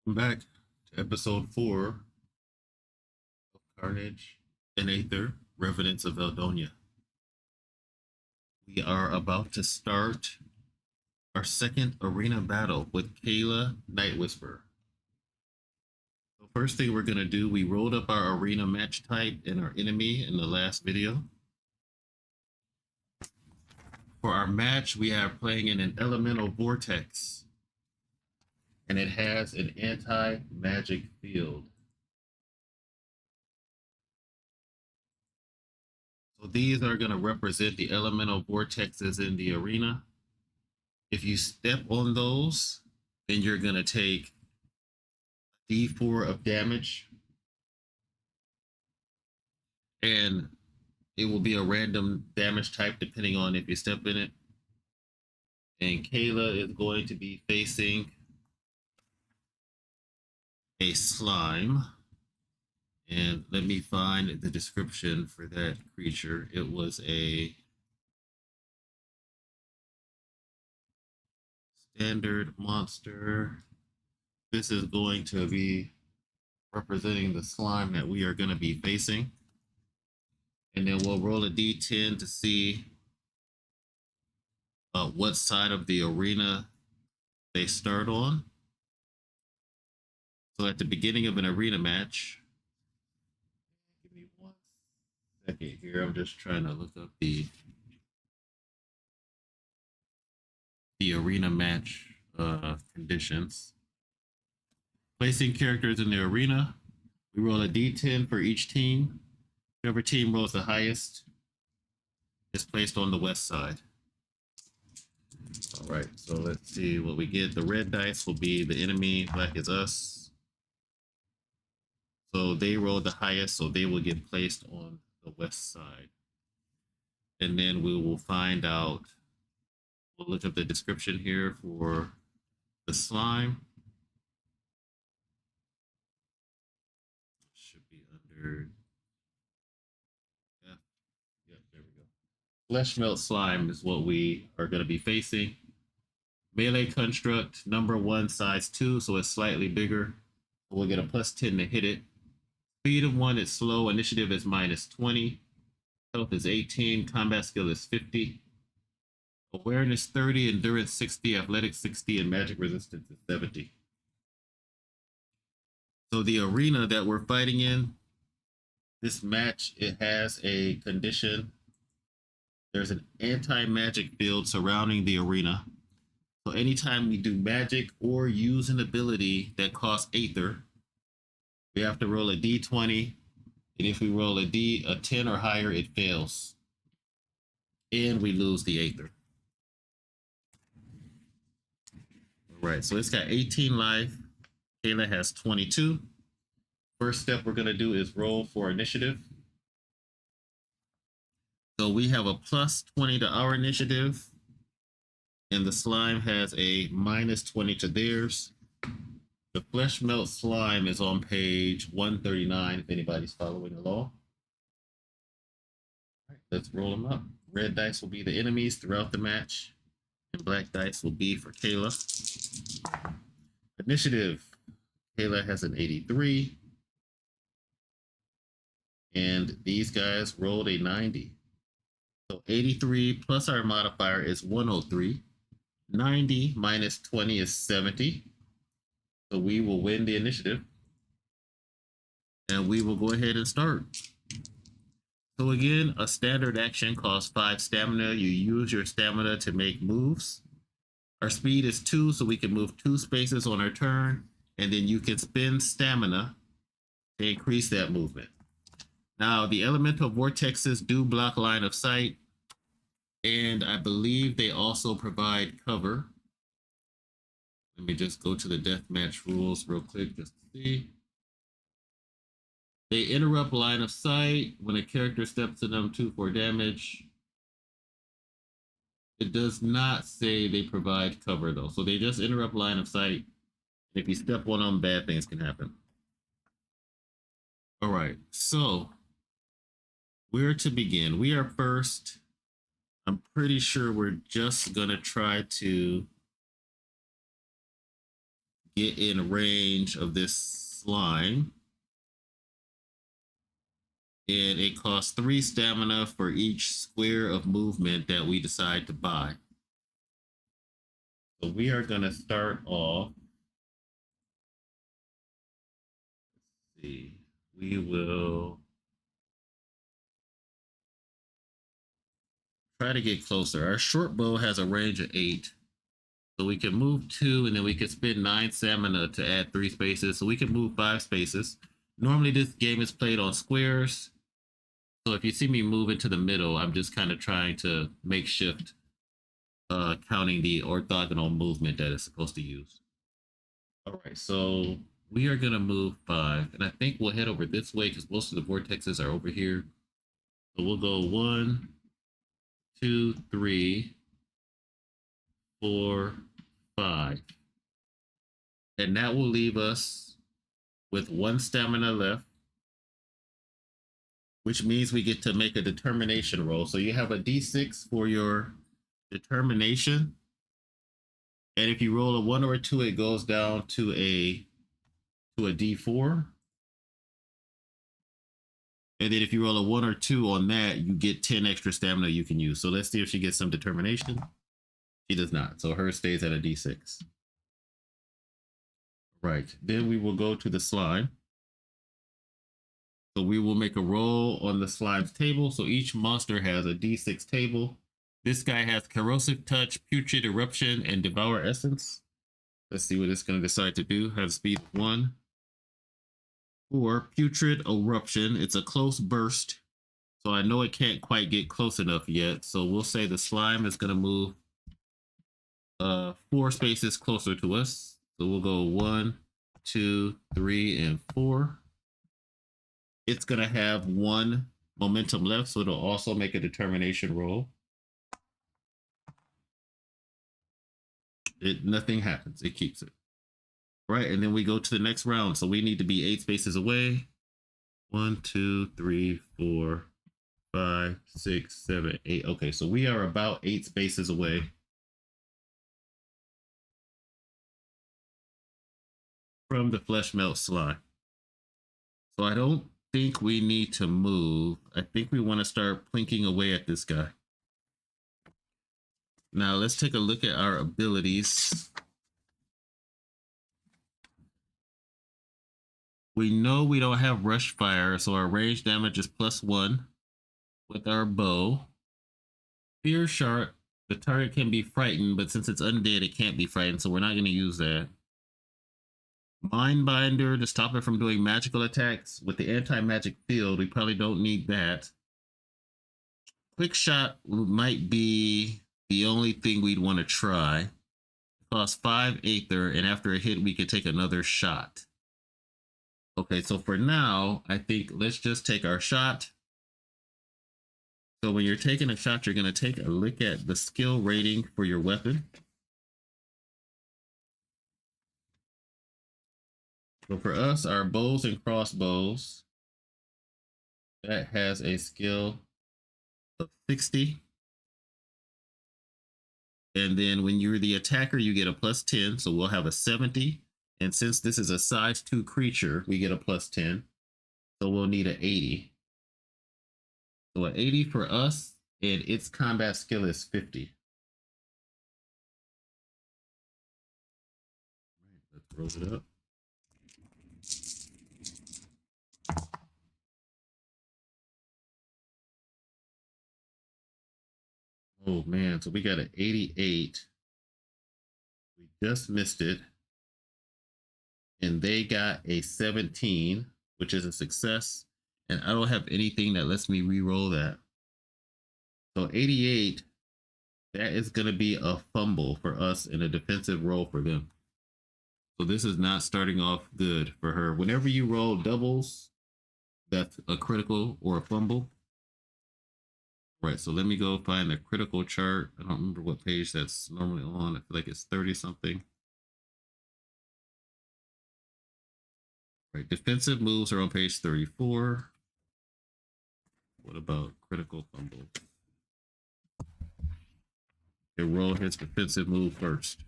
Welcome back to episode 4 of Carnage and Aether, Revenants of Eldonia. We are about to start our second arena battle with Kayla Nightwhisper. So first thing we're going to do, we rolled up our arena match type and our enemy in the last video. For our match, we are playing in an elemental vortex, and it has an anti-magic field. So these are going to represent the elemental vortexes in the arena. If you step on those, then you're going to take D4 of damage, and it will be a random damage type depending on if you step in it. And Kayla is going to be facing a slime. And let me find the description for that creature. It was a standard monster. This is going to be representing the slime that we are going to be facing. And then we'll roll a d10 to see what side of the arena they start on. So at the beginning of an arena match, give me 1 second here. I'm just trying to look up the arena match conditions. Placing characters in the arena, we roll a d10 for each team. Whoever team rolls the highest is placed on the west side. All right, so let's see what we get. The red dice will be the enemy, black is us. So they rolled the highest, so they will get placed on the west side. And then we will find out, we'll look up the description here for the slime. Should be under, yeah, there we go. Flesh melt slime is what we are going to be facing. Melee construct, number 1, size 2, so it's slightly bigger. We'll get a +10 to hit it. Speed of 1 is slow. Initiative is -20. Health is 18. Combat skill is 50. Awareness 30. Endurance 60. Athletics 60. And magic resistance is 70. So the arena that we're fighting in, this match, it has a condition. There's an anti-magic field surrounding the arena. So anytime we do magic or use an ability that costs Aether, we have to roll a d20, and if we roll a 10 or higher, it fails. And we lose the Aether. All right, so it's got 18 life. Kayla has 22. First step we're going to do is roll for initiative. So we have a +20 to our initiative, and the slime has a -20 to theirs. The flesh melt slime is on page 139 if anybody's following along. All right, let's roll them up. Red dice will be the enemies throughout the match, and black dice will be for Kayla. Initiative. Kayla has an 83. And these guys rolled a 90. So 83 plus our modifier is 103. 90 minus 20 is 70. So we will win the initiative. And we will go ahead and start. So again, a standard action costs 5 stamina. You use your stamina to make moves. Our speed is 2, so we can move 2 spaces on our turn. And then you can spend stamina to increase that movement. Now, the elemental vortexes do block line of sight, and I believe they also provide cover. Let me just go to the deathmatch rules real quick just to see. They interrupt line of sight when a character steps in them 2/4 damage. It does not say they provide cover, though, so they just interrupt line of sight. If you step on them, bad things can happen. All right, so where to begin? We are first. I'm pretty sure we're just gonna try to get in range of this slime. And it costs 3 stamina for each square of movement that we decide to buy. So we are going to start off. Let's see. We will try to get closer. Our short bow has a range of 8. So we can move 2 and then we can spend 9 stamina to add 3 spaces. So we can move 5 spaces. Normally this game is played on squares. So if you see me move into the middle, I'm just kind of trying to make shift, counting the orthogonal movement that it's supposed to use. All right, so we are going to move 5. And I think we'll head over this way because most of the vortexes are over here. So we'll go 1, 2, 3, 4, 5. And that will leave us with 1 stamina left, which means we get to make a determination roll. So you have a d6 for your determination. And if you roll a 1 or a 2, it goes down to a d4. And then if you roll a 1 or 2 on that, you get 10 extra stamina you can use. So let's see if she gets some determination. She does not. So hers stays at a d6. Right. Then we will go to the slime. So we will make a roll on the slime's table. So each monster has a d6 table. This guy has Corrosive Touch, Putrid Eruption, and Devour Essence. Let's see what it's going to decide to do. Have speed 1. For Putrid Eruption, it's a close burst. So I know it can't quite get close enough yet. So we'll say the slime is going to move 4 spaces closer to us. So we'll go 1, 2, 3, and 4. It's going to have 1 momentum left, so it'll also make a determination roll. Nothing happens. It keeps it. Right, and then we go to the next round. So we need to be 8 spaces away. 1, 2, 3, 4, 5, 6, 7, 8. Okay, so we are about 8 spaces away. From the flesh melt slime. So I don't think we need to move. I think we want to start plinking away at this guy. Now let's take a look at our abilities. We know we don't have rush fire, so our range damage is +1 with our bow. Fear Shart, the target can be frightened, but since it's undead, it can't be frightened, so we're not going to use that. Mindbinder to stop it from doing magical attacks. With the anti-magic field, we probably don't need that. Quick Shot might be the only thing we'd want to try. It costs 5 Aether, and after a hit, we could take another shot. Okay, so for now, I think let's just take our shot. So when you're taking a shot, you're going to take a look at the skill rating for your weapon. So for us, our bows and crossbows, that has a skill of 60. And then when you're the attacker, you get a +10. So we'll have a 70. And since this is a size 2 creature, we get a +10. So we'll need an 80. So an 80 for us, and its combat skill is 50. All right, let's roll it up. Oh man, so we got an 88. We just missed it. And they got a 17, which is a success. And I don't have anything that lets me re-roll that. So 88, that is going to be a fumble for us and a defensive roll for them. So this is not starting off good for her. Whenever you roll doubles, that's a critical or a fumble. Right, so let me go find the critical chart. I don't remember what page that's normally on. I feel like it's 30 something. Right, defensive moves are on page 34. What about critical fumble? Okay, roll his defensive move first.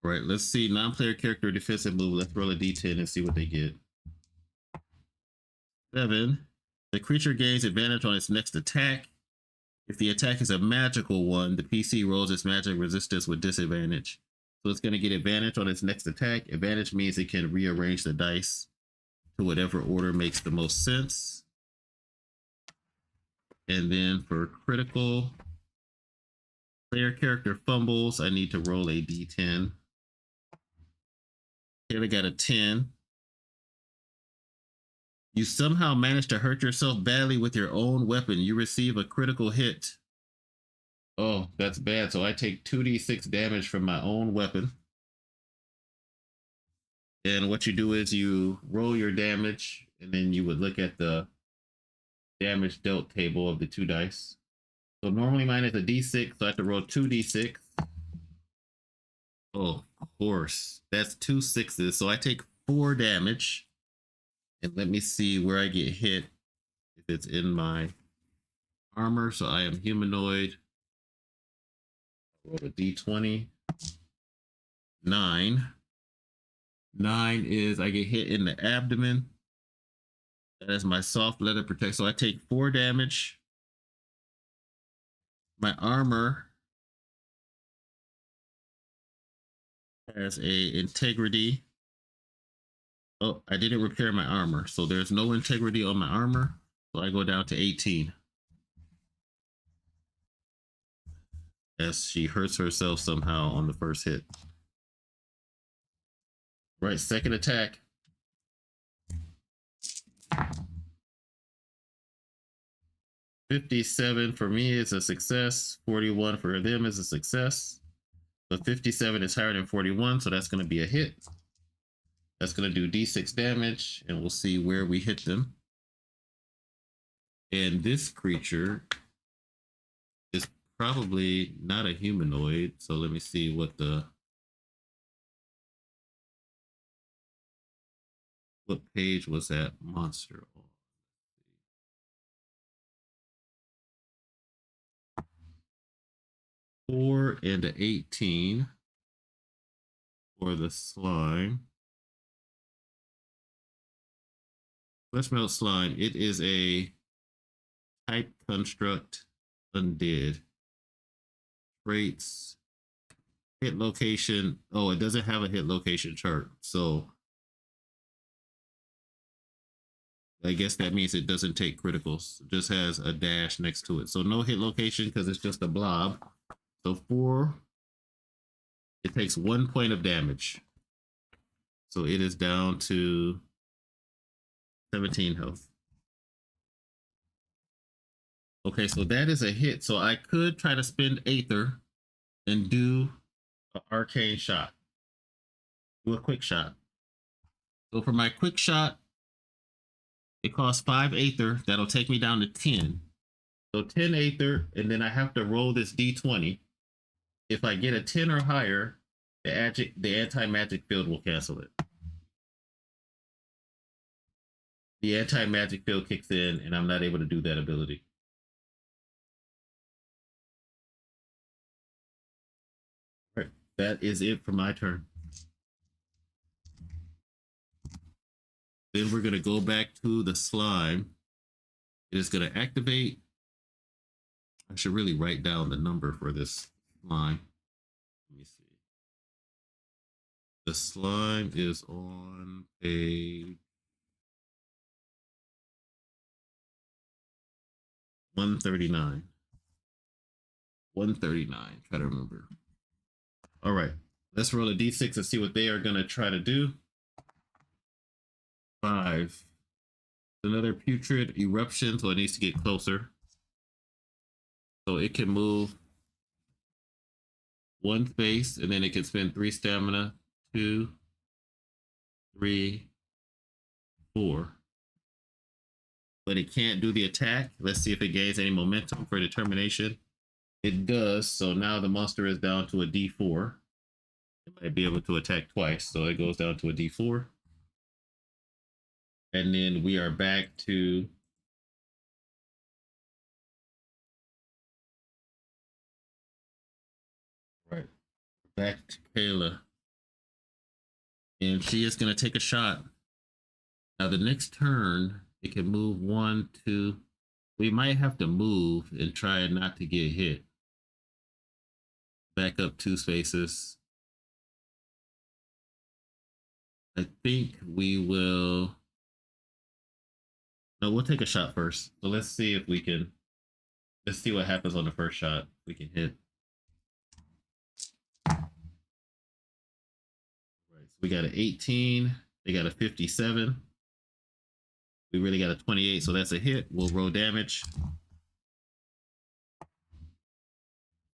All right, let's see. Non-player character defensive move. Let's roll a d10 and see what they get. 7. The creature gains advantage on its next attack. If the attack is a magical one, the PC rolls its magic resistance with disadvantage. So it's going to get advantage on its next attack. Advantage means it can rearrange the dice to whatever order makes the most sense. And then for critical, player character fumbles, I need to roll a d10. Here I got a 10. You somehow manage to hurt yourself badly with your own weapon. You receive a critical hit. Oh, that's bad. So I take 2d6 damage from my own weapon. And what you do is you roll your damage, and then you would look at the damage dealt table of the 2 dice. So normally mine is a d6, so I have to roll 2d6. Oh, of course. That's 2 6s. So I take 4 damage. And let me see where I get hit. If it's in my armor, so I am humanoid. Roll a d20. 9. 9 is I get hit in the abdomen. That is my soft leather protect. So I take 4 damage. My armor has a integrity. Oh, I didn't repair my armor. So there's no integrity on my armor. So I go down to 18. As she hurts herself somehow on the first hit. Right, second attack. 57 for me is a success. 41 for them is a success. But 57 is higher than 41, so that's going to be a hit. That's going to do d6 damage, and we'll see where we hit them. And this creature is probably not a humanoid, so let me see what page was that monster on. 4 and a 18 for the slime. Flesh melt slime. It is a type construct undead. Traits. Hit location. Oh, it doesn't have a hit location chart. So I guess that means it doesn't take criticals. It just has a dash next to it. So no hit location because it's just a blob. So 4. It takes 1 point of damage. So it is down to 17 health. Okay, so that is a hit. So I could try to spend Aether and do an arcane shot. Do a quick shot. So for my quick shot, it costs 5 Aether. That'll take me down to 10. So 10 Aether, and then I have to roll this d20. If I get a 10 or higher, the anti-magic field will cancel it. The anti-magic field kicks in, and I'm not able to do that ability. All right, that is it for my turn. Then we're going to go back to the slime. It is going to activate. I should really write down the number for this slime. Let me see. The slime is on page 139. 139. Try to remember. All right. Let's roll a d6 and see what they are going to try to do. 5. Another putrid eruption, so it needs to get closer. So it can move 1 space, and then it can spend 3 stamina. 2, 3, 4. But it can't do the attack. Let's see if it gains any momentum for determination. It does. So now the monster is down to a d4. It might be able to attack twice, so it goes down to a d4. And then we are back to back to Kayla. And she is going to take a shot. Now, the next turn, it can move 1, 2. We might have to move and try not to get hit. Back up 2 spaces. I think we will. No, we'll take a shot first. So let's see if we can. Let's see what happens on the first shot. We can hit. Right. So we got an 18. They got a 57. We really got a 28. So that's a hit. We'll roll damage.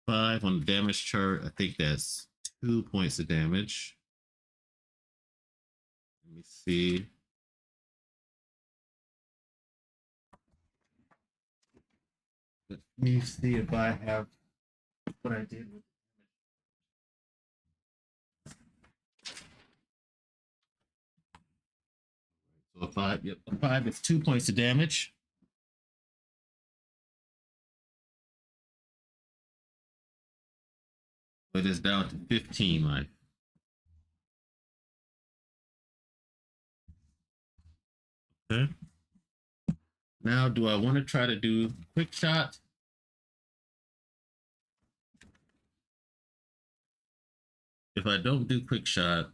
5 on the damage chart. I think that's 2 points of damage. Let me see. Let me see if I have what I did with. So a 5, yep, a 5 is 2 points of damage. But it's down to 15 life. Okay. Now, do I want to try to do quick shot? If I don't do quick shot,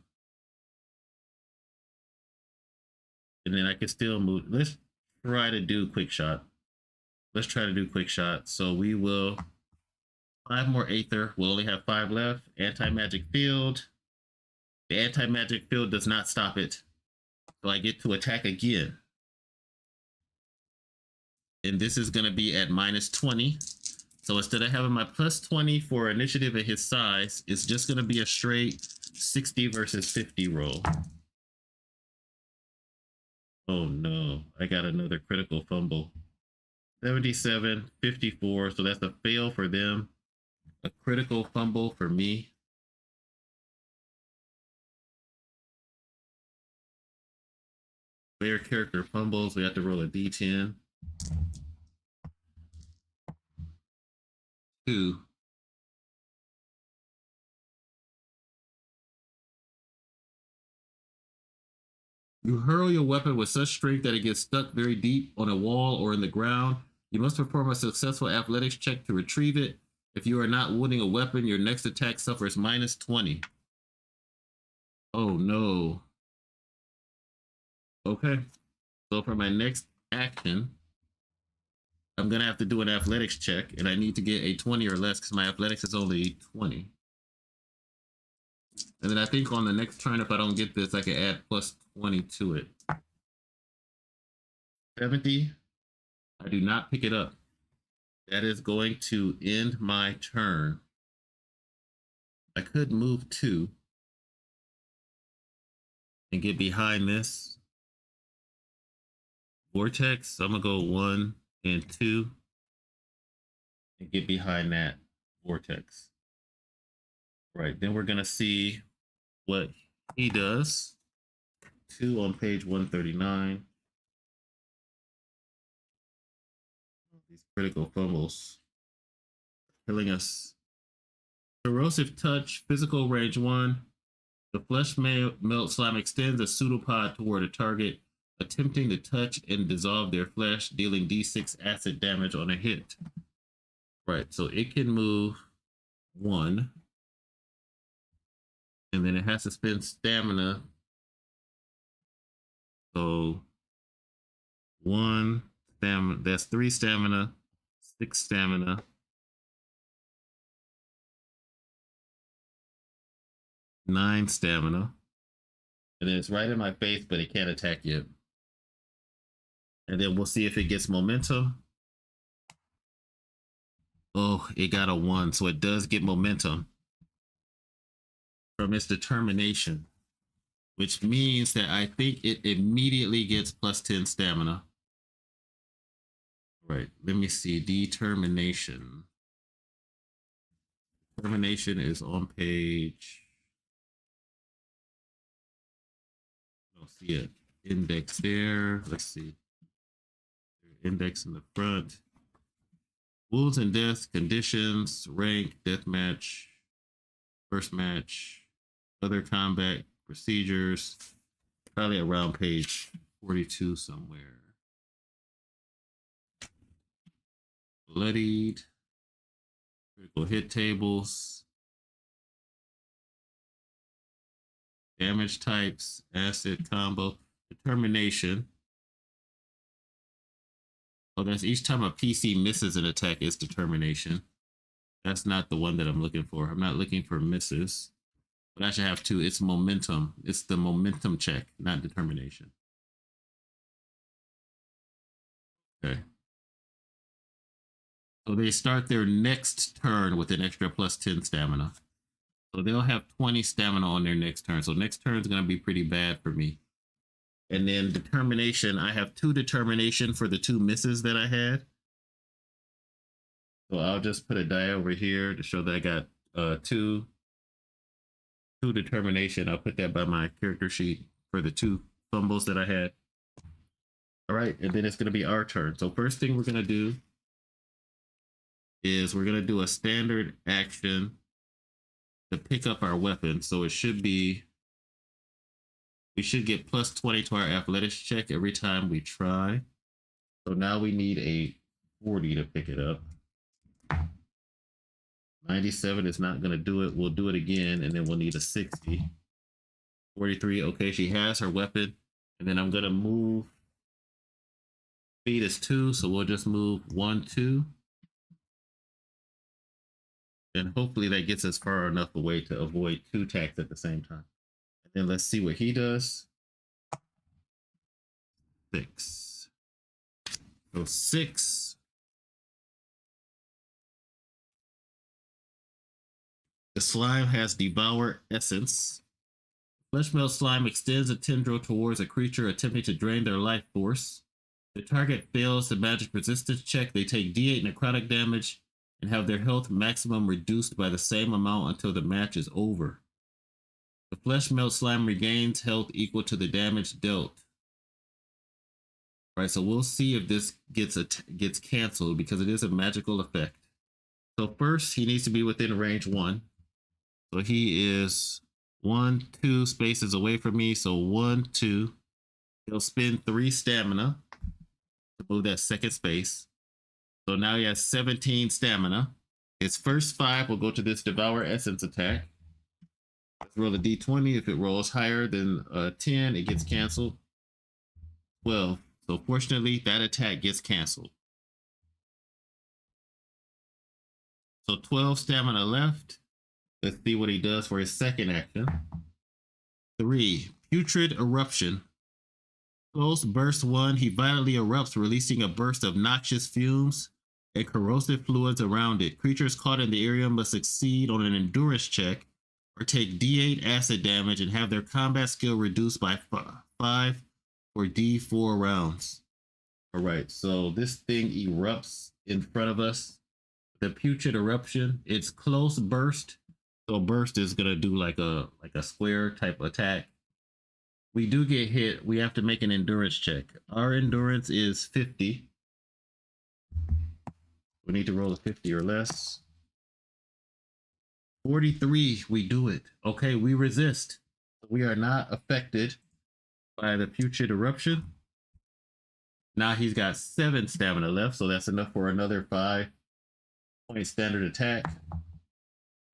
and then I can still move. Let's try to do quick shot. Let's try to do quick shot. So we will 5 more Aether. We'll only have 5 left. Anti-magic field. The anti-magic field does not stop it. So I get to attack again. And this is going to be at -20. So instead of having my +20 for initiative at his size, it's just going to be a straight 60 versus 50 roll. Oh no, I got another critical fumble. 77, 54, so that's a fail for them. A critical fumble for me. Player character fumbles, we have to roll a d10. 2. You hurl your weapon with such strength that it gets stuck very deep on a wall or in the ground. You must perform a successful athletics check to retrieve it. If you are not wielding a weapon, your next attack suffers -20. Oh no. Okay. So for my next action, I'm going to have to do an athletics check, and I need to get a 20 or less because my athletics is only 20. And then I think on the next turn, if I don't get this, I can add +20 to it. 70. I do not pick it up. That is going to end my turn. I could move 2 and get behind this vortex. So I'm going to go 1 and 2 and get behind that vortex. Right, then we're going to see what he does. 2 on page 139. These critical fumbles killing us. Corrosive touch, physical range 1. The flesh melt slime extends a pseudopod toward a target, attempting to touch and dissolve their flesh, dealing d6 acid damage on a hit. Right, so it can move 1. And then it has to spend stamina. So 1 stamina, that's 3 stamina, 6 stamina. 9 stamina. And then it's right in my face, but it can't attack yet. And then we'll see if it gets momentum. Oh, it got a 1, so it does get momentum from its determination, which means that I think it immediately gets +10 stamina. Right, let me see. Determination. Determination is on page. I don't see it. Index there. Let's see. Index in the front. Wounds and deaths, conditions, rank, deathmatch, first match, other combat procedures, probably around page 42 somewhere. Bloodied, critical hit tables, damage types, acid combo, determination. Oh, that's each time a PC misses an attack is determination. That's not the one that I'm looking for. I'm not looking for misses. But I should have two. It's momentum. It's the momentum check, not determination. Okay. So they start their next turn with an extra plus 10 stamina. So they'll have 20 stamina on their next turn. So next turn is going to be pretty bad for me. And then determination, I have 2 determination for the 2 misses that I had. So I'll just put a die over here to show that I got 2 determination. I'll put that by my character sheet for the 2 fumbles that I had. All right, and then it's going to be our turn. So first thing we're going to do is we're going to do a standard action to pick up our weapon. So it should be, we should get plus 20 to our athletics check every time we try. So now we need a 40 to pick it up. 97 is not going to do it. We'll do it again, and then we'll need a 60. 43, okay, she has her weapon. And then I'm going to move. Speed is 2, so we'll just move 1, 2. And hopefully that gets us far enough away to avoid 2 attacks at the same time. And then let's see what he does. 6. So 6. The slime has Devour Essence. Fleshmelt slime extends a tendril towards a creature attempting to drain their life force. The target fails the magic resistance check. They take D8 necrotic damage and have their health maximum reduced by the same amount until the match is over. The Fleshmelt slime regains health equal to the damage dealt. All right, so we'll see if this gets canceled because it is a magical effect. So first, he needs to be within range 1. So he is 1, 2 spaces away from me. So 1, 2. He'll spend 3 stamina to move that second space. So now he has 17 stamina. His first 5 will go to this Devour Essence attack. Let's roll a d20. If it rolls higher than 10, it gets canceled. 12. So fortunately, that attack gets canceled. So 12 stamina left. Let's see what he does for his second action. 3. Putrid Eruption. Close burst 1. He violently erupts, releasing a burst of noxious fumes and corrosive fluids around it. Creatures caught in the area must succeed on an endurance check or take D8 acid damage and have their combat skill reduced by 5 or D4 rounds. All right, so this thing erupts in front of us. The Putrid Eruption, it's close burst. So burst is gonna do like a square type attack. We do get hit. We have to make an endurance check. Our endurance is 50. We need to roll a 50 or less. 43, we do it. Okay, we resist. We are not affected by the Putrid Eruption. Now he's got 7 stamina left, so that's enough for another 5-point standard attack.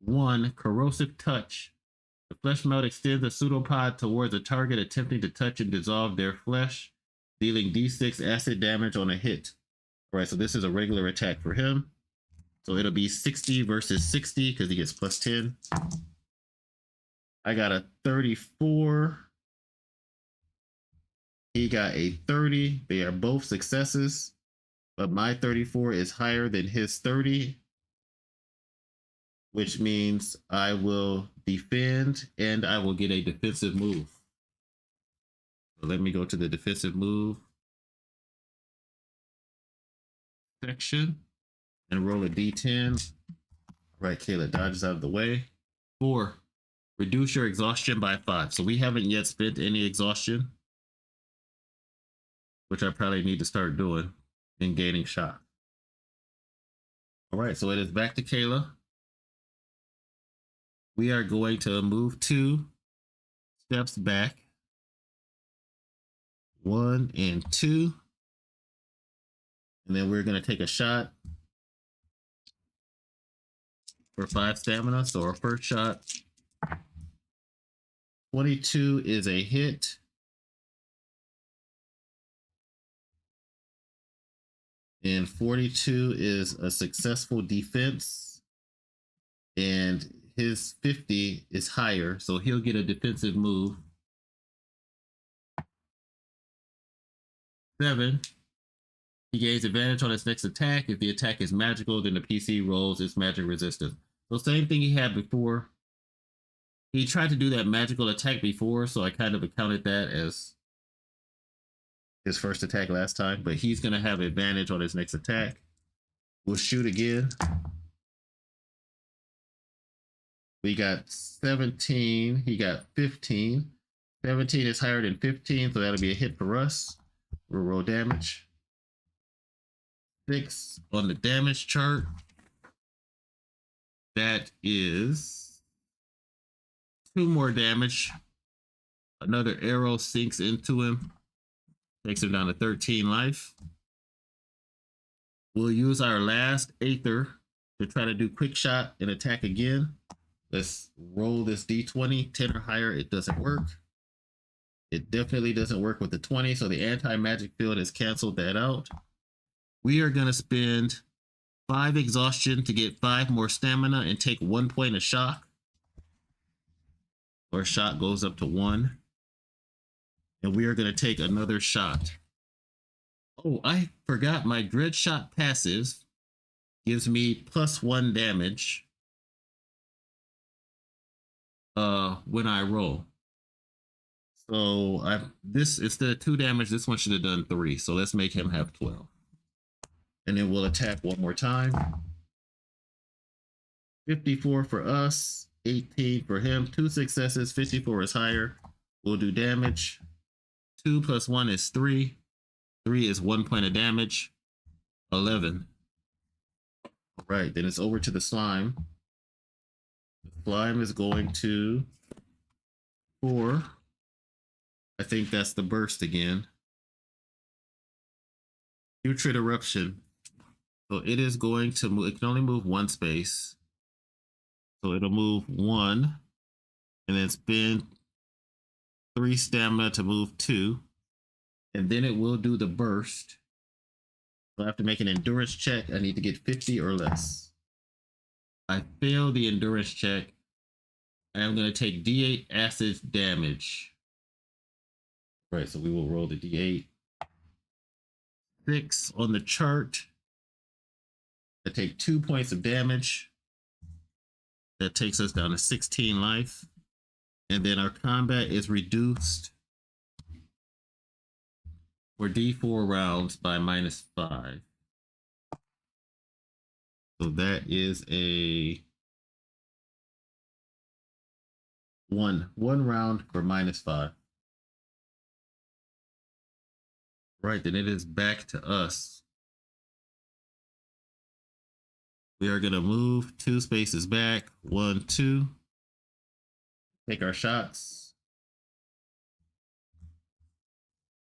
1, Corrosive Touch. The flesh melt extends a pseudopod towards a target attempting to touch and dissolve their flesh, dealing D6 acid damage on a hit. All right, so this is a regular attack for him. So it'll be 60 versus 60 because he gets plus 10. I got a 34. He got a 30. They are both successes, but my 34 is higher than his 30, which means I will defend and I will get a defensive move. So let me go to the defensive move section and roll a d10. Right, Kayla dodges out of the way. 4, reduce your exhaustion by 5. So we haven't yet spent any exhaustion, which I probably need to start doing in gaining shot. All right, so it is back to Kayla. We are going to move 2, steps back. 1 and 2. And then we're going to take a shot for 5 stamina. So our first shot, 22 is a hit. And 42 is a successful defense. And his 50 is higher, so he'll get a defensive move. 7. He gains advantage on his next attack. If the attack is magical, then the PC rolls its magic resistance. So same thing he had before. He tried to do that magical attack before, so I kind of accounted that as his first attack last time. But he's going to have advantage on his next attack. We'll shoot again. We got 17. He got 15. 17 is higher than 15, so that'll be a hit for us. We'll roll damage. 6 on the damage chart. That is 2 more damage. Another arrow sinks into him. Takes him down to 13 life. We'll use our last Aether to try to do quick shot and attack again. Let's roll this d20. 10 or higher, it doesn't work. It definitely doesn't work with the 20, so the anti-magic field has canceled that out. We are going to spend 5 exhaustion to get 5 more stamina and take 1 point of shock. Our shot goes up to 1. And we are going to take another shot. Oh, I forgot my dread shot passive gives me +1 damage when I roll. So this instead of 2 damage, this one should have done 3. So let's make him have 12. And then we'll attack one more time. 54 for us, 18 for him. 2 successes, 54 is higher. We'll do damage. 2 + 1 is 3. 3 is 1 point of damage. 11. All right, then it's over to the slime. The slime is going to 4. I think that's the burst again. Putrid eruption. So it is going to move. It can only move 1 space. So it'll move 1 and then spend 3 stamina to move 2. And then it will do the burst. So I have to make an endurance check. I need to get 50 or less. I fail the endurance check. I'm going to take D8 acid damage. Right, so we will roll the D8. 6 on the chart. I take 2 points of damage. That takes us down to 16 life. And then our combat is reduced for D4 rounds by -5. So that is a 1 round for -5. Right, then it is back to us. We are going to move 2 spaces back. 1, 2. Take our shots.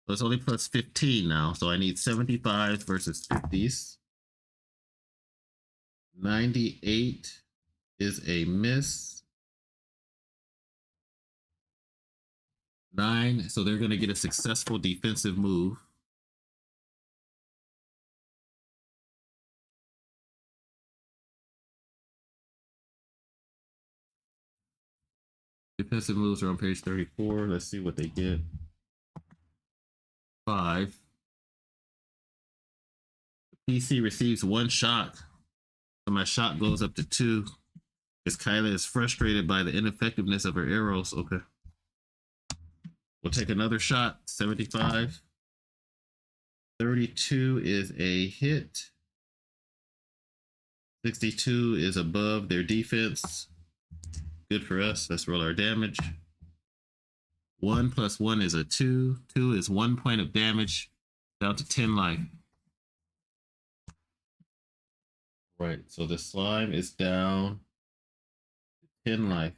So it's only +15 now. So I need 75s versus 50s. 98 is a miss. 9. So they're going to get a successful defensive move. Defensive moves are on page 34. Let's see what they get. 5. The PC receives 1 shot. So my shot goes up to 2. Because Kyla is frustrated by the ineffectiveness of her arrows. Okay. We'll take another shot. 75. 32 is a hit. 62 is above their defense. Good for us. Let's roll our damage. 1 + 1 is a 2. 2 is 1 point of damage, down to 10 life. Right, so the slime is down to 10 life.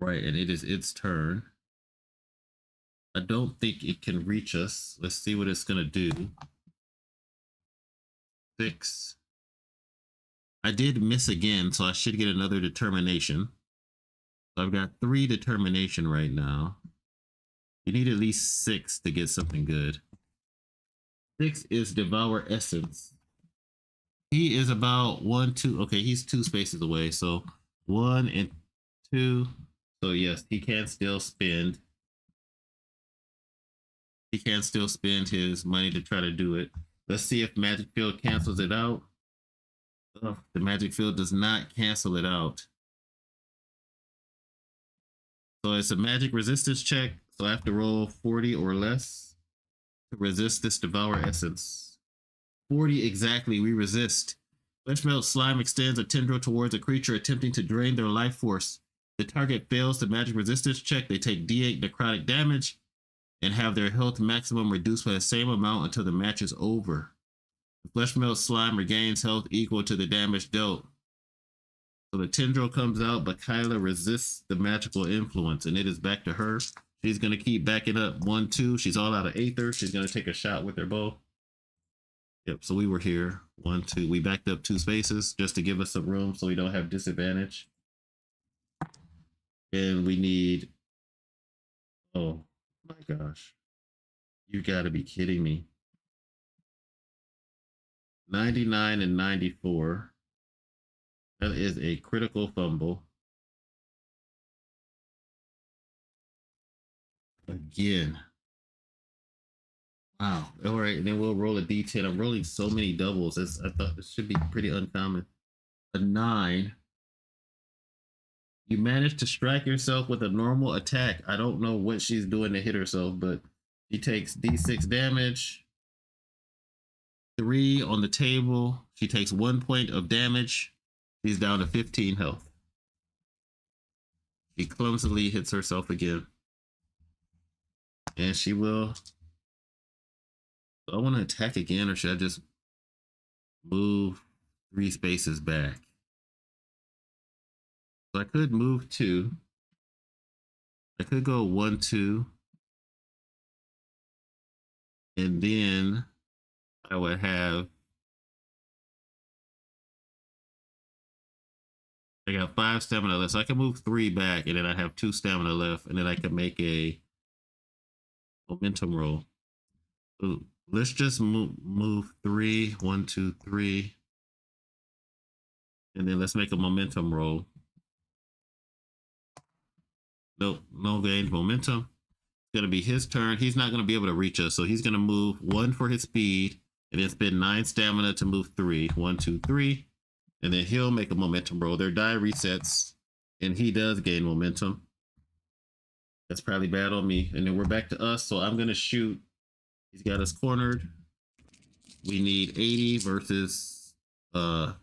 Right, and it is its turn. I don't think it can reach us. Let's see what it's gonna do. 6. I did miss again, so I should get another determination. So I've got 3 determination right now. You need at least 6 to get something good. 6 is Devour Essence. He is about 1, 2. Okay, he's 2 spaces away. So 1 and 2. So yes, he can still spend. He can still spend his money to try to do it. Let's see if Magic Field cancels it out. Oh, the Magic Field does not cancel it out. So it's a magic resistance check. So I have to roll 40 or less to resist this Devour Essence. 40 exactly, we resist. Flesh Melt Slime extends a tendril towards a creature attempting to drain their life force. The target fails the magic resistance check. They take D8 necrotic damage and have their health maximum reduced by the same amount until the match is over. The Flesh Melt Slime regains health equal to the damage dealt. So the tendril comes out, but Kyla resists the magical influence, and it is back to her. She's going to keep backing up 1, 2. She's all out of Aether. She's going to take a shot with her bow. Yep, so we were here. 1, 2. We backed up 2 spaces just to give us some room so we don't have disadvantage. And we need... Oh, my gosh. You got to be kidding me. 99 and 94. That is a critical fumble. Again. Wow. All right. And then we'll roll a d10. I'm rolling so many doubles. I thought this should be pretty uncommon. A 9. You managed to strike yourself with a normal attack. I don't know what she's doing to hit herself, but she takes d6 damage. 3 on the table. She takes 1 point of damage. She's down to 15 health. She clumsily hits herself again. And she will... So I want to attack again, or should I just move 3 spaces back? So I could move 2. I could go 1, 2. And then I would have... I got 5 stamina left. So I can move 3 back, and then I have 2 stamina left, and then I can make a momentum roll. So let's just move 3. 1, 2, 3. And then let's make a momentum roll. Nope, no gained momentum. It's going to be his turn. He's not going to be able to reach us. So he's going to move 1 for his speed and then spend 9 stamina to move 3. 1, 2, 3. And then he'll make a momentum roll. Their die resets and he does gain momentum. That's probably bad on me. And then we're back to us. So I'm going to shoot. He's got us cornered. We need 80 versus the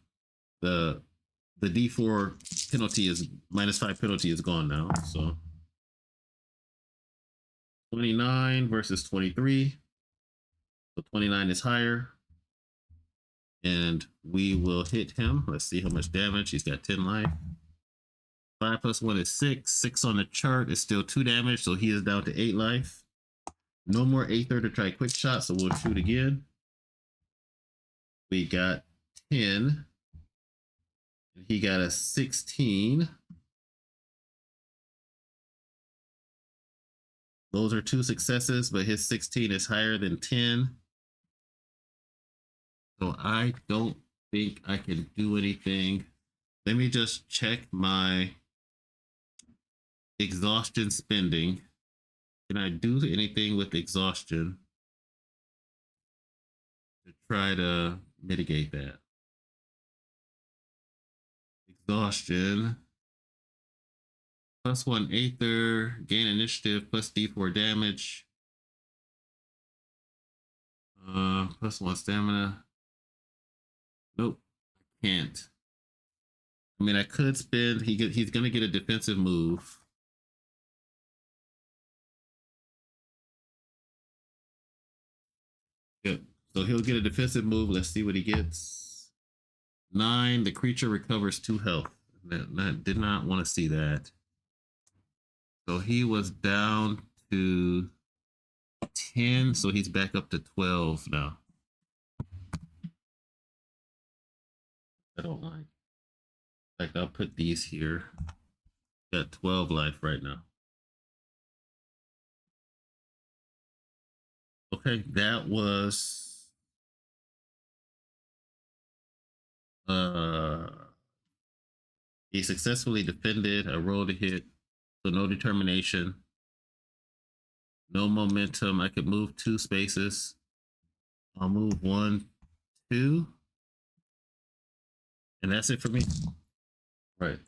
D4 penalty is -5 penalty is gone now. So 29 versus 23. So 29 is higher. And we will hit him. Let's see how much damage. He's got 10 life. 5 plus 1 is 6. 6 on the chart is still 2 damage. So he is down to 8 life. No more Aether to try quick shot. So we'll shoot again. We got 10. And he got a 16. Those are 2 successes, but his 16 is higher than 10. So I don't think I can do anything. Let me just check my exhaustion spending. Can I do anything with exhaustion to try to mitigate that? Exhaustion. +1 Aether, gain initiative, plus D4 damage. +1 stamina. Nope, can't. I mean, I could spend. He's gonna get a defensive move. Yep. So he'll get a defensive move. Let's see what he gets. 9. The creature recovers 2 health. That did not want to see that. So he was down to 10, so he's back up to 12 now. I don't like. Like, I'll put these here. Got 12 life right now. Okay, that was he successfully defended. I rolled a hit, so no determination, no momentum. I could move 2 spaces. I'll move 1, 2, and that's it for me. Right.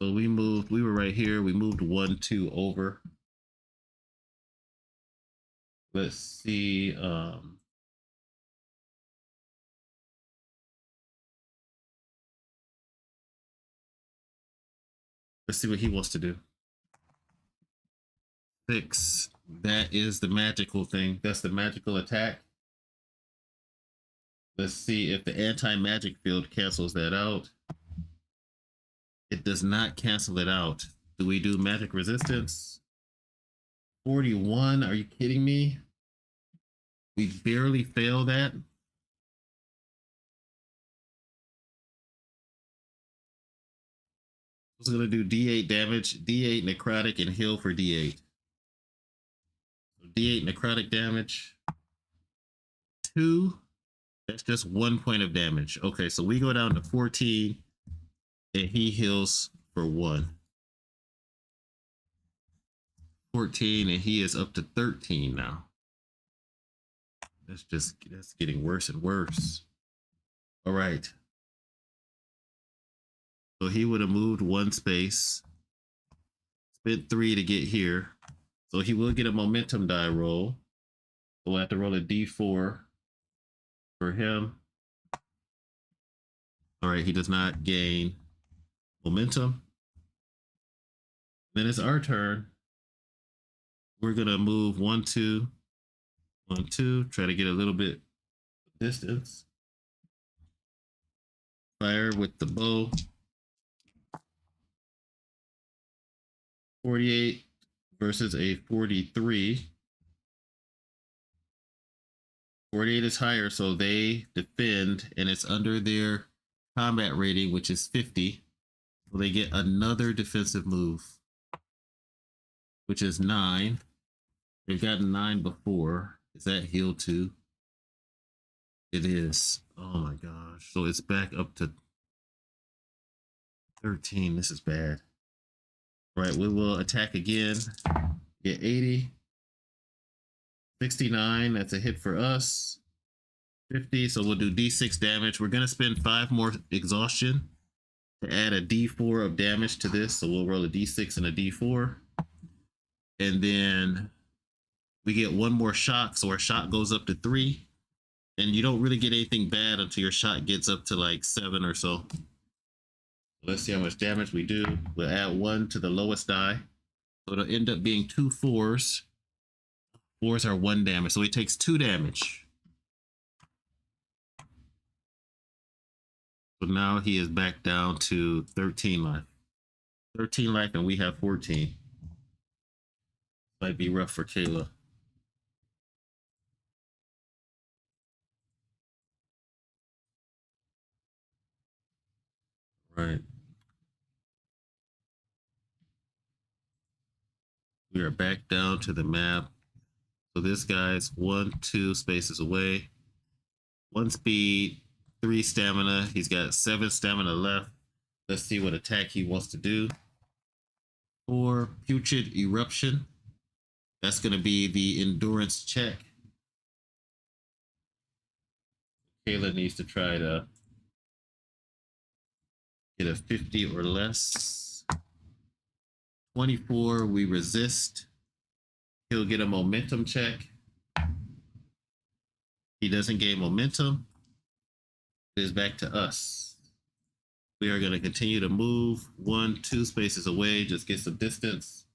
So we moved. We were right here. We moved 1, 2 over. Let's see. Let's see what he wants to do. 6. That is the magical thing. That's the magical attack. Let's see if the anti-magic field cancels that out. It does not cancel it out. Do we do magic resistance? 41. Are you kidding me? We barely fail that. I was going to do D8 damage, D8 necrotic, and heal for D8. So D8 necrotic damage. 2. That's just 1 point of damage. Okay, so we go down to 14, and he heals for 1. 14, and he is up to 13 now. That's getting worse and worse. All right. So he would have moved 1 space, spent 3 to get here. So he will get a momentum die roll. We'll have to roll a d4 for him. All right, he does not gain momentum. Then it's our turn. We're gonna move 1, 2, 1, 2. Try to get a little bit of distance. Fire with the bow. 48 versus a 43. 48 is higher, so they defend, and it's under their combat rating, which is 50. So they get another defensive move, which is 9. They've gotten 9 before. Is that heal 2? It is. Oh my gosh. So it's back up to 13. This is bad. All right, we will attack again. Get 80. 69. That's a hit for us. 50. So we'll do d6 damage. We're going to spend 5 more exhaustion to add a d4 of damage to this. So we'll roll a d6 and a d4. And then we get 1 more shock. So our shock goes up to 3. And you don't really get anything bad until your shot gets up to like 7 or so. Let's see how much damage we do. We'll add 1 to the lowest die. So it'll end up being 2 4s. 4s are 1 damage. So he takes 2 damage. So now he is back down to 13 life. 13 life, and we have 14. Might be rough for Kayla. Right. We are back down to the map. So this guy's 1, 2 spaces away. 1 speed, 3 stamina. He's got 7 stamina left. Let's see what attack he wants to do. 4 Putrid Eruption. That's going to be the endurance check. Kayla needs to try to get a 50 or less. 24, we resist. He'll get a momentum check. He doesn't gain momentum. It is back to us. We are going to continue to move 1, 2 spaces away. Just get some distance.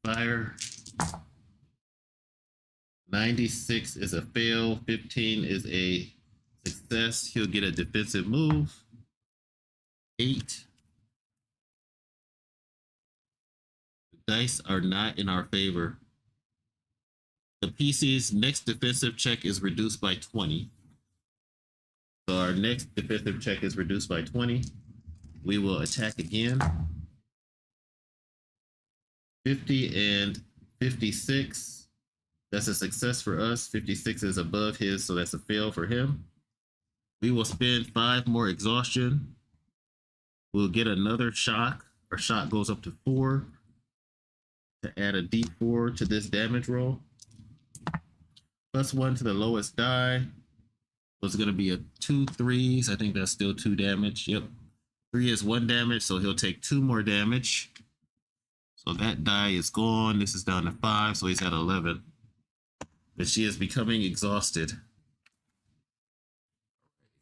Fire. 96 is a fail. 15 is a success. He'll get a defensive move. 8. Dice are not in our favor. The PC's next defensive check is reduced by 20. So our next defensive check is reduced by 20. We will attack again. 50 and 56. That's a success for us. 56 is above his, so that's a fail for him. We will spend 5 more exhaustion. We'll get another shock. Our shock goes up to 4 to add a d4 to this damage roll. +1 to the lowest die. Was going to be a 2 3s. I think that's still 2 damage. Yep. 3 is 1 damage, so he'll take 2 more damage. So that die is gone. This is down to 5, so he's at 11. But she is becoming exhausted.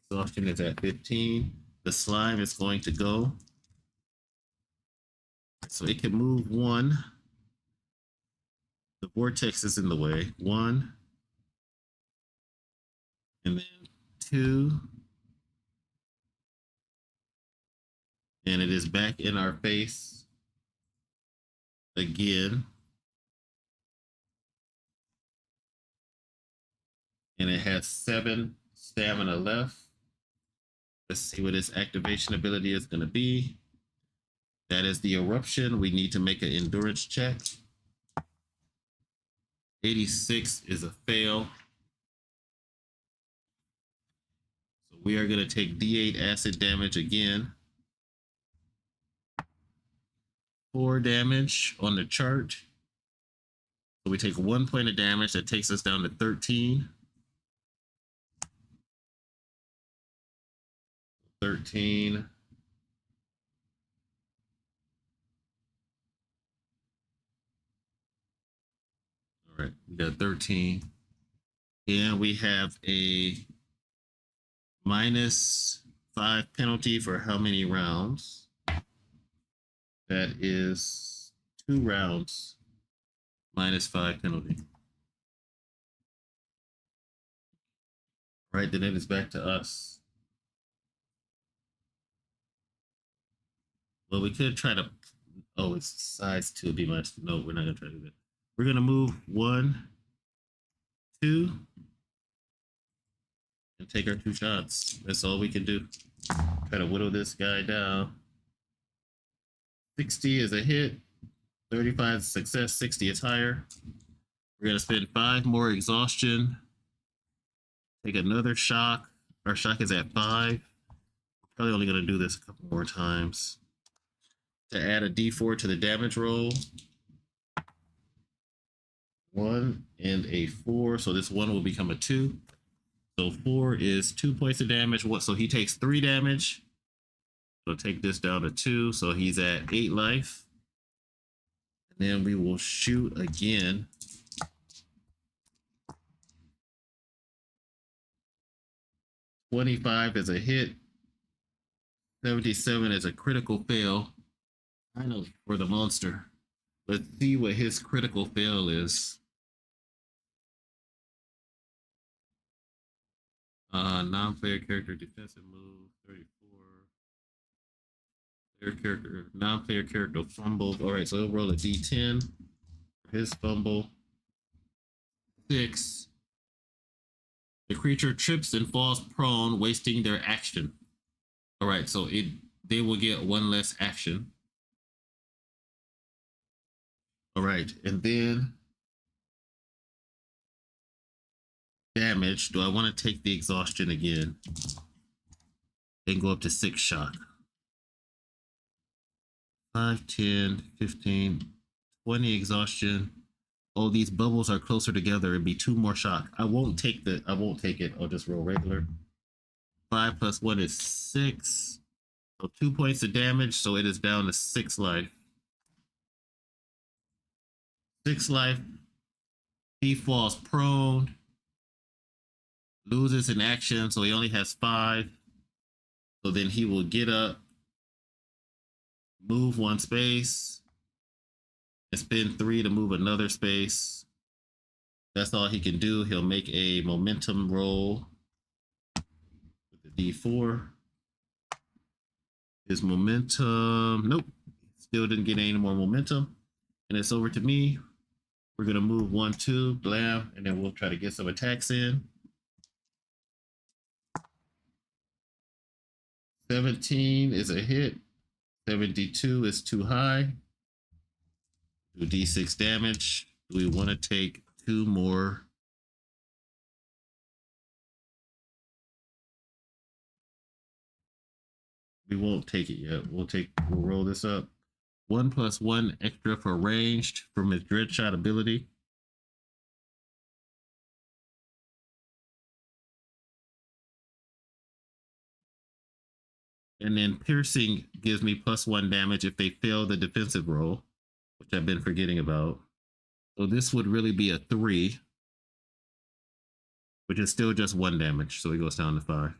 Exhaustion is at 15. The slime is going to go. So it can move 1. The vortex is in the way. 1. And then 2. And it is back in our face again. And it has 7 stamina left. Let's see what its activation ability is going to be. That is the eruption. We need to make an endurance check. 86 is a fail. So we are going to take D8 acid damage again. 4 damage on the chart. So we take 1 point of damage. That takes us down to 13. 13. All right, we got 13. And we have a -5 penalty for how many rounds? That is 2 rounds. -5 penalty. All right, then it is back to us. Well, we could try to. Oh, it's size 2 would be much. No, we're not gonna try to do that. We're gonna move 1, 2, and take our 2 shots. That's all we can do. Try to whittle this guy down. 60 is a hit. 35 is success. 60 is higher. We're gonna spend 5 more exhaustion. Take another shock. Our shock is at 5. Probably only gonna do this a couple more times. To add a d4 to the damage roll. 1 and a 4. So this 1 will become a 2. So 4 is 2 points of damage. So he takes 3 damage. So take this down to 2. So he's at 8 life. And then we will shoot again. 25 is a hit. 77 is a critical fail. I know for the monster. Let's see what his critical fail is. Non-player character defensive move 34. Player character, non-player character fumble. All right, so he'll roll a d10 for his fumble. 6. The creature trips and falls prone, wasting their action. All right, so they will get 1 less action. All right, and then damage. Do I want to take the exhaustion again? And go up to 6 shock. 5, 10, 15, 20 exhaustion. Oh, these bubbles are closer together. It'd be 2 more shock. I won't take it. I'll just roll regular. 5 + 1 is 6. So 2 points of damage. So it is down to 6 life. 6 life. He falls prone. Loses an action. So he only has 5. So then he will get up. Move 1 space. And spend 3 to move another space. That's all he can do. He'll make a momentum roll with the d4. His momentum, nope, still didn't get any more momentum. And it's over to me. We're going to move 1, 2, blam, and then we'll try to get some attacks in. 17 is a hit. 72 is too high. Do d6 damage. Do we want to take 2 more? We won't take it yet. We'll roll this up. 1+1 extra for ranged from his dread shot ability. And then piercing gives me +1 damage if they fail the defensive roll, which I've been forgetting about. So this would really be a 3, which is still just 1 damage. So it goes down to 5.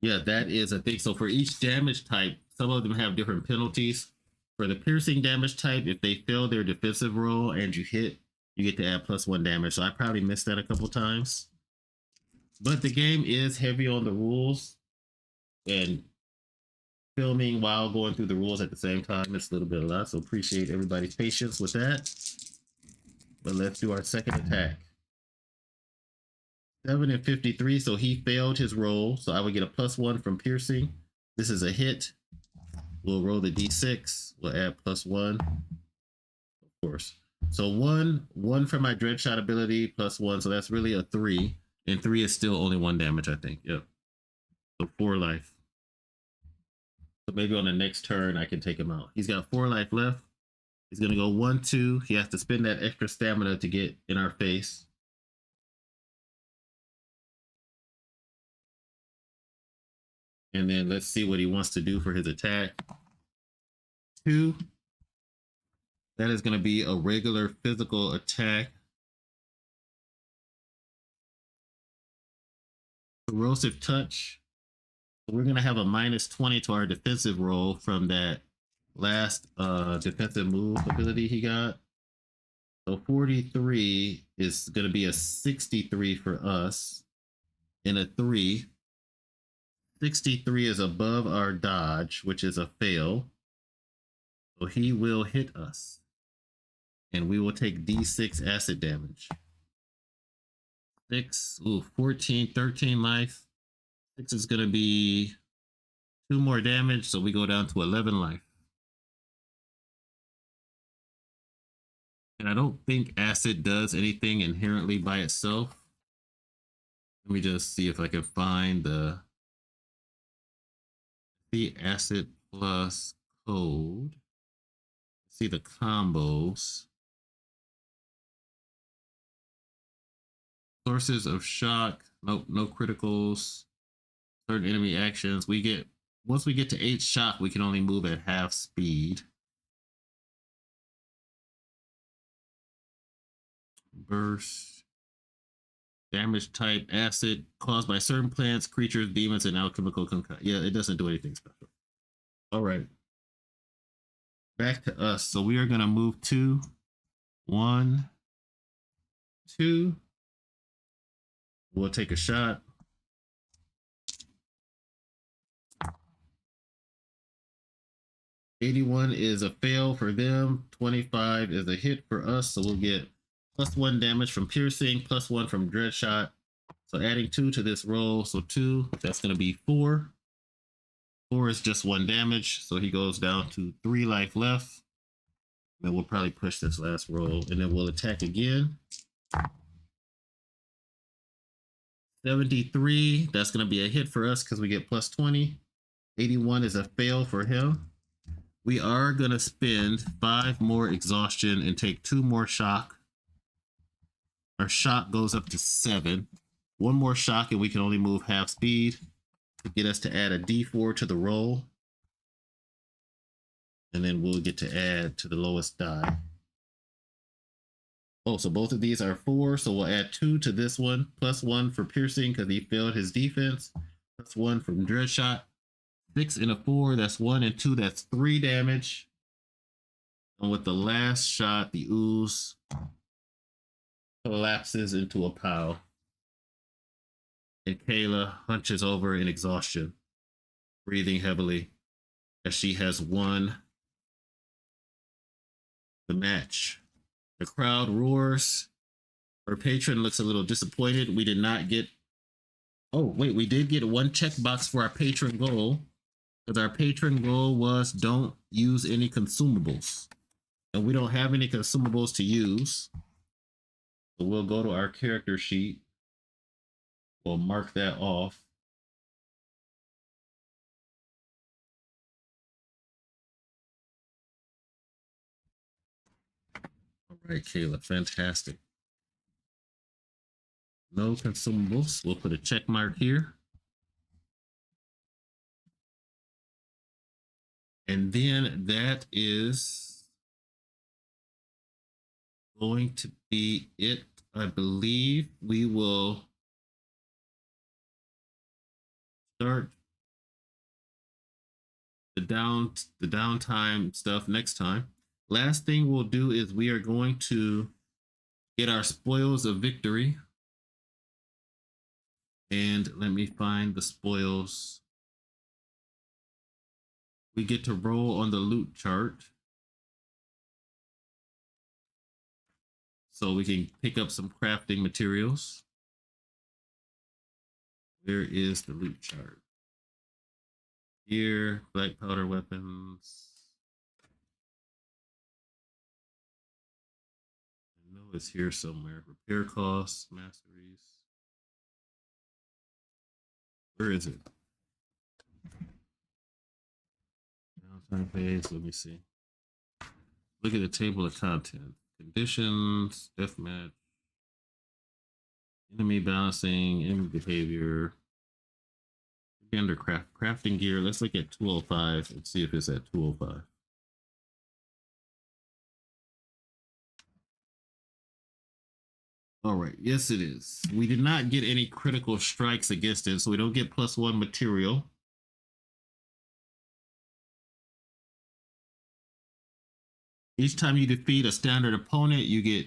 Yeah, that is a thing. So for each damage type, some of them have different penalties. For the piercing damage type, if they fail their defensive roll and you hit, you get to add +1 damage. So I probably missed that a couple times. But the game is heavy on the rules, and filming while going through the rules at the same time, it's a little bit a lot. So appreciate everybody's patience with that. But let's do our second attack. 7 and 53, so he failed his roll. So I would get a +1 from piercing. This is a hit. We'll roll the d6. We'll add +1, of course. So one for my dread shot ability, +1. So that's really a 3. And 3 is still only 1 damage, I think. Yep. So 4 life. So maybe on the next turn I can take him out. He's got 4 life left. He's gonna go 1, 2. He has to spend that extra stamina to get in our face. And then let's see what he wants to do for his attack. 2. That is going to be a regular physical attack. Corrosive touch. We're going to have a -20 to our defensive roll from that last defensive move ability he got. So 43 is going to be a 63 for us. And a 3. 63 is above our dodge, which is a fail. So he will hit us. And we will take d6 acid damage. 6, 14, 13 life. 6 is going to be 2 more damage, so we go down to 11 life. And I don't think acid does anything inherently by itself. Let me just see if I can find the acid plus code. See the combos. Sources of shock. Nope, no criticals. Certain enemy actions. Once we get to 8 shock, we can only move at half speed. Burst. Damage type acid caused by certain plants, creatures, demons, and alchemical concussion. Yeah, it doesn't do anything special. All right. Back to us. So we are going to move 2, 1, 2. We'll take a shot. '81 is a fail for them. 25 is a hit for us. So we'll get +1 damage from piercing, +1 from dread shot. So adding 2 to this roll. So 2, that's going to be 4. 4 is just 1 damage. So he goes down to 3 life left. Then we'll probably push this last roll, and then we'll attack again. 73, that's going to be a hit for us because we get +20. 81 is a fail for him. We are going to spend 5 more exhaustion and take 2 more shock. Our shock goes up to 7. 1 more shock and we can only move half speed to get us to add a d4 to the roll. And then we'll get to add to the lowest die. Oh, so both of these are 4. So we'll add 2 to this one, +1 for piercing because he failed his defense, +1 from dread shot. 6 and a 4, that's 1 and 2, that's 3 damage. And with the last shot, the ooze collapses into a pile. And Kayla hunches over in exhaustion, breathing heavily as she has 1 the match. The crowd roars. Our patron looks a little disappointed. We did not get. Oh, wait, we did get one checkbox for our patron goal. Because our patron goal was don't use any consumables. And we don't have any consumables to use. So we'll go to our character sheet. We'll mark that off. All right, Kayla, fantastic. No consumables. We'll put a check mark here. And then that is going to be it. I believe we will start the downtime stuff next time. Last thing we'll do is we are going to get our spoils of victory. And let me find the spoils. We get to roll on the loot chart. So we can pick up some crafting materials. Where is the loot chart? Here, black powder weapons. I know it's here somewhere. Repair costs, masteries. Where is it? Downtime phase, let me see. Look at the table of content. Conditions, deathmatch, enemy balancing, enemy behavior. Under crafting gear, let's look at 205 and see if it's at 205. All right, yes it is. We did not get any critical strikes against it, so we don't get +1 material. Each time you defeat a standard opponent, you get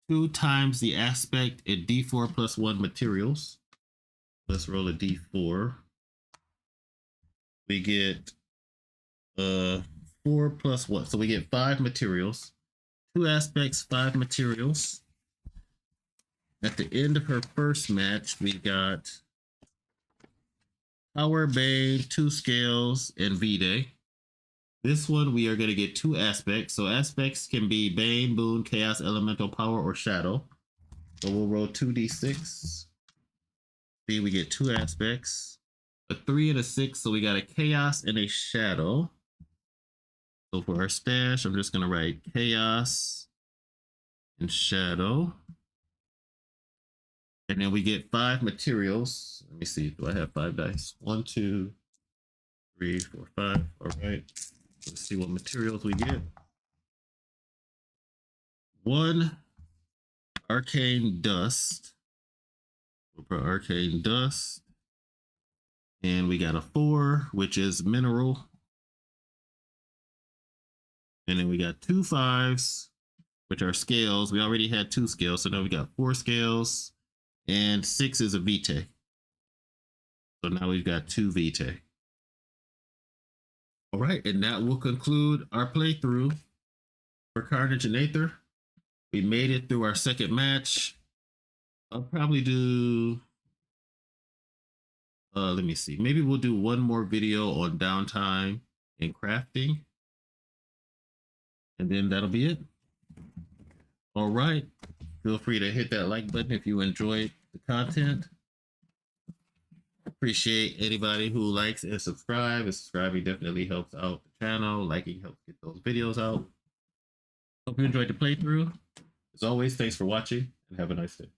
2 times the aspect at D4 +1 materials. Let's roll a D4. We get 4 + 1, so we get 5 materials. 2 aspects, 5 materials. At the end of her first match, we got Power Bane, 2 scales, and V-Day. This one, we are going to get 2 aspects. So aspects can be Bane, Boon, Chaos, Elemental, Power, or Shadow. So we'll roll 2d6. See, we get 2 aspects. A 3 and a 6, so we got a Chaos and a Shadow. So for our stash, I'm just going to write Chaos and Shadow. And then we get 5 materials. Let me see, do I have 5 dice? 1, 2, 3, 4, 5. All right. Let's see what materials we get. 1 arcane dust. We'll put arcane dust. And we got a 4, which is mineral. And then we got 2 5s, which are scales. We already had 2 scales, so now we got 4 scales. And 6 is a vitae. So now we've got 2 vitae. All right, and that will conclude our playthrough for Carnage and Aether. We made it through our second match. I'll probably do, let me see. Maybe we'll do one more video on downtime and crafting. And then that'll be it. All right. Feel free to hit that like button if you enjoyed the content. Appreciate anybody who likes and subscribes. And subscribing definitely helps out the channel. Liking helps get those videos out. Hope you enjoyed the playthrough. As always, thanks for watching and have a nice day.